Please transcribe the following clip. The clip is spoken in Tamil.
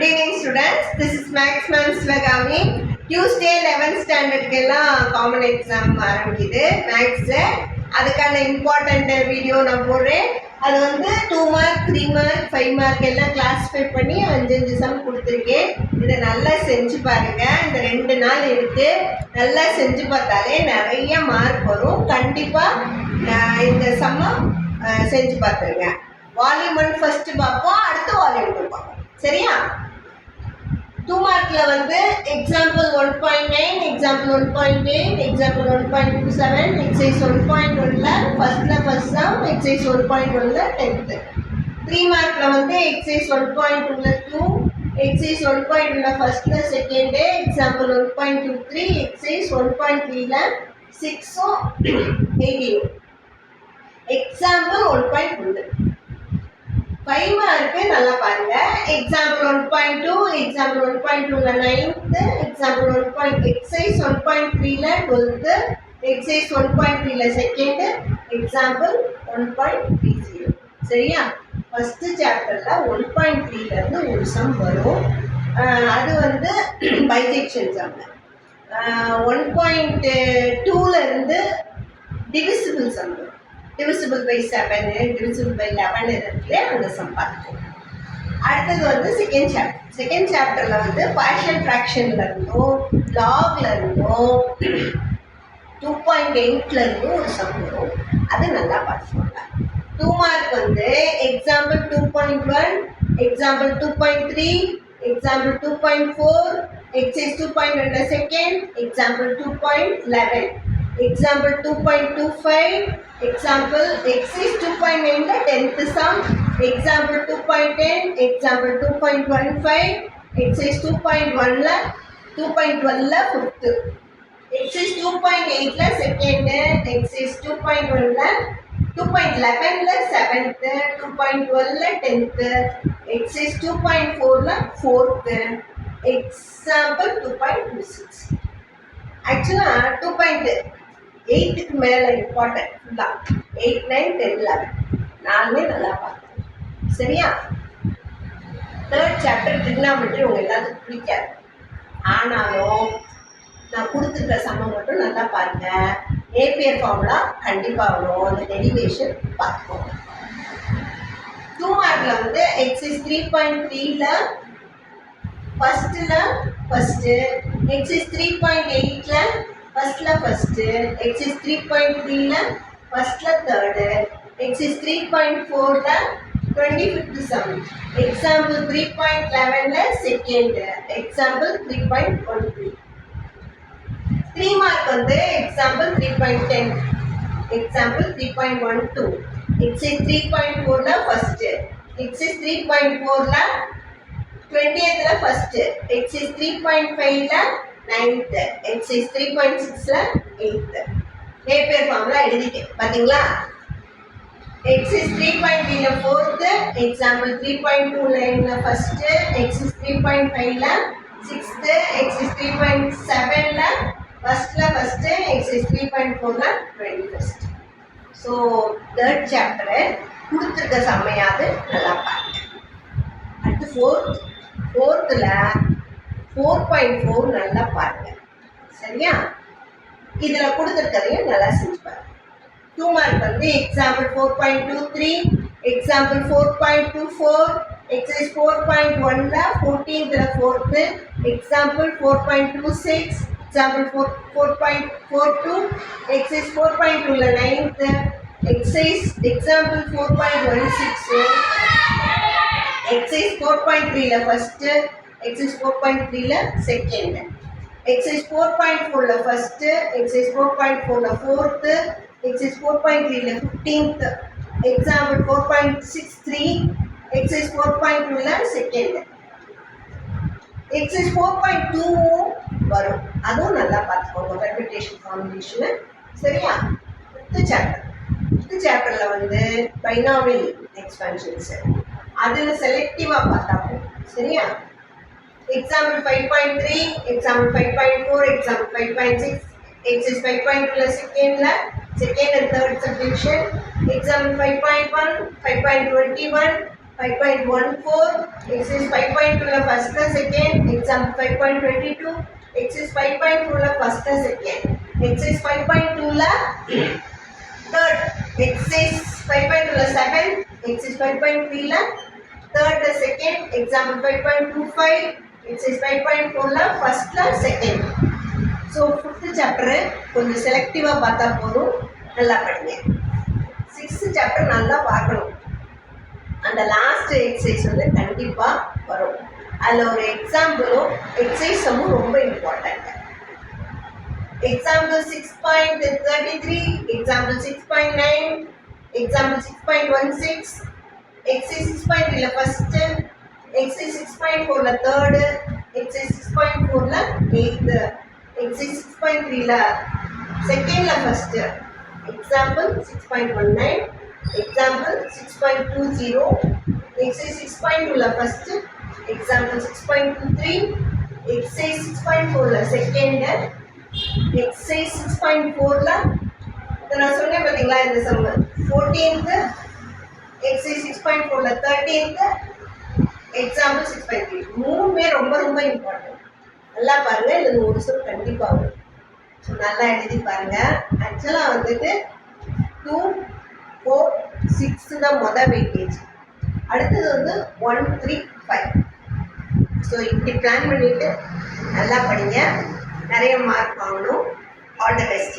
Good evening students, this is Max Ma'am Svagami. Tuesday 11th standard common exam ஆரம்பிக்குது மேக்ஸ். அதுக்கான இம்பார்ட்டன்ட் வீடியோ நான் போடுறேன். அது வந்து 2 மார்க் 3 மார்க் 5 மார்க் எல்லாம் கிளாஸிஃபை பண்ணி 5 சம் கொடுத்துருக்கேன். இதை நல்லா செஞ்சு பாருங்க. இந்த 2 நாள் இருக்கு, நல்லா செஞ்சு பார்த்தாலே நிறைய மார்க் வரும். கண்டிப்பாக இந்த சம்மை செஞ்சு பார்த்துருங்க. வால்யூம் 1 ஃபர்ஸ்ட் பார்ப்போம், அடுத்து வால்யூம் 2 பார்ப்போம். சரியா? 2 மார்க்ல வந்து எக்ஸாம்பிள் 1.9, எக்ஸாம்பிள் 1.8, எக்ஸாம்பிள் 1.27, எக்ஸைஸ் 1.1ல ஃபர்ஸ்ட் சம், எக்ஸைஸ் 1.1ல 10th. 3 மார்க்ல வந்து எக்ஸைஸ் 1.2ல 2, எக்ஸைஸ் 1.1ல ஃபர்ஸ்ட்ல செகண்ட், எக்ஸாம்பிள் 1.23, எக்ஸைஸ் 1.3ல 6 18. எக்ஸாம்பிள் 1.2 5 மார்க்கு நல்லா பாருங்க. எக்ஸாம்பிள் 1.2, எக்ஸாம்பிள் 1.2ல 9th, எக்ஸாம்பிள் 1. எக்ஸைஸ் 1.3ல 12th, எக்ஸைஸ் 1.3ல செகண்ட், எக்ஸாம்பிள் 1.30. சரியா? ஃபர்ஸ்ட் சாப்டர்ல 1.3ல இருந்து ஒரு சம் வரும். அது வந்து பைஜெக்ஷன் சம். 1.2ல இருந்து டிவிசிபிள் சம் வரும். divisible by 7, divisible by 11 இருக்குல்ல, அந்த சம் பார்த்துக்கோங்க. அடுத்தது வந்து செகண்ட் சாப்டர்ல வந்து பார்ஷியல் ஃப்ராக்ஷன்ல இருந்தும் லாக்ல இருந்தும் 2.8ல இருந்தும் ஒரு சம் வரும். அது நல்லா பார்த்துக்கோங்க. 2 மார்க் வந்து example 2.1, example 2.3, example 2.4, exercise 2.1 second, example 2.11, example 2.25, example exercise 2.9 10th sum, example 2.10, example 2.15, exercise 2.1 2.12 fifth, exercise 2.8 second, exercise 2.1 2.11 7th, 2.12 10th, exercise 2.4 4th, example 2.26. ஆக்சுவலாக 2.8க்கு மேலே இம்பார்ட்டன்ட் ஃபுல்லாக 8, 9, 10, 11 நாலுமே நல்லா பார்க்கணும். சரியா? தேர்ட் சாப்டர் ட்ரிக்னாமெட்ரி உங்கள் எல்லாத்துக்கும் பிடிக்காது. ஆனாலும் நான் கொடுத்துருக்க சம்மம் மட்டும் நல்லா பாருங்க. ஏபிஆர் ஃபார்முலா கண்டிப்பாக வரும். அந்த டெரிவேஷன் பார்த்துக்கோங்க. 2 மார்க்கில் வந்து எக்ஸைஸ் 3.3ல ஃபஸ்ட்டு, எக்ஸைஸ் 3.8ல ஃபஸ்ட்டு, எக்ஸைஸ் 3.3ல ஃபஸ்ட்ல தேர்டு, எக்ஸைஸ் 3.4ல 25th சம், எக்ஸாம்பிள் 3.11ல செகண்டு, எக்ஸாம்பிள் 3.13. 3 மார்க் வந்து எக்ஸாம்பிள் 3.10, எக்ஸாம்பிள் 3.12, எக்ஸைஸ் 3.4ல ஃபஸ்ட்டு, எக்ஸைஸ் 3.4ல 20th ஃபர்ஸ்ட், எக்ஸைஸ் 3.5ல 9th, எக்ஸைஸ் 3.6ல 8th. ஏபிஆர் ஃபார்முலா எழுதிட்டேன் பாத்தீங்களா? எக்ஸைஸ் 3.3ல 4th, எக்ஸாம்பிள் 3.29ல ஃபர்ஸ்ட், எக்ஸைஸ் 3.5ல 6th, எக்ஸைஸ் 3.7ல ஃபர்ஸ்ட், எக்ஸைஸ் 3.4ல 21st. ஸோ தேர்ட் சாப்டர் கொடுத்துருக்க சமையாது நல்லா பாருங்க. அடுத்து ஃபோர்த்தில் 4.4 நல்லா பாருங்க. சரியா? இதில் கொடுத்துருக்கதையும் நல்லா செஞ்சு பாருங்க. 2 மார்க் வந்து எக்ஸாம்பிள் 4.23, எக்ஸாம்பிள் 4.24, எக்ஸைஸ் 4.1ல 14th 4th, example 4.26, example 4.42, exercise 4.2ல 9th, எக்ஸாம்பிள் 4.16, எக்ஸைஸ் 4.3ல ஃபர்ஸ்ட், எக்ஸைஸ் 4.3ல செகண்ட், எக்ஸைஸ் 4.4ல ஃபர்ஸ்ட், எக்ஸைஸ் 4.4ல ஃபோர்த், எக்ஸைஸ் 4.3ல 15th, எக்ஸாம்பிள் 4.63, எக்ஸைஸ் 4.2ல செகண்ட், எக்ஸைஸ் 4.2 வரும். அதுவும் நல்லா பார்த்துக்கோங்க. Permutation formulation. சரியா? ஃபிஃப்த் சாப்டர்ல வந்து பைனாமியல் எக்ஸ்பான்ஷன்ஸ் அதில் செலக்டிவாக பார்த்தா போகும். சரியா? எக்ஸாம்பிள் 5.3, எக்ஸாம்பிள் 5.4, எக்ஸாம்பிள் 5.6, எக்ஸைஸ் 5.2ல second and third subdivision, example 5.1, 5.21, 5.14, exercise 5.2 la first and second, example 5.22, exercise 5.4 la first and second, exercise 5.2 la third, exercise 5.2 la second, exercise 5.3 la third la second, example 5.25, exercise 5.4 la first la second. So fifth chapter கொஞ்சம் செலக்டிவாக பார்த்தா போதும், நல்லா படிங்க. சிக்ஸ்த்து சாப்டர் நல்லா பார்க்கணும். அந்த லாஸ்ட் எக்ஸசைஸ் வந்து கண்டிப்பாக வரும். அதில் ஒரு எக்ஸாம்பிளும் எக்ஸசைஸும் ரொம்ப important. Example 6.33, example 6.9, example 6.16, exercise 6.3ல ஃபஸ்ட்டு, எக்ஸசைஸ் 6.4ல தேர்டு, எக்ஸசைஸ் 6.4ல eighth, exercise 6.3 second la first, example 6.19, example 6.20, exercise 6.2 la first, example 6.23, exercise 6.4 la second, exercise 6.4 la நான் சொன்னேன் பார்த்தீங்களா இந்த some 14th, exercise 6.4 la 13th, example 6.3. மூணுமே ரொம்ப ரொம்ப இம்பார்ட்டன்ட். நல்லா பாருங்கள், இதில் ஒரு சொல் கண்டிப்பாக வரும். ஸோ நல்லா எழுதி பாருங்கள். ஆக்சுவலாக வந்துட்டு 2, 4, 6 தான் வெயிட்டேஜ். அடுத்தது வந்து 1, 3, 5. ஸோ இப்படி பிளான் பண்ணிவிட்டு நல்லா படிங்க, நிறைய மார்க் வாங்கணும். All the best.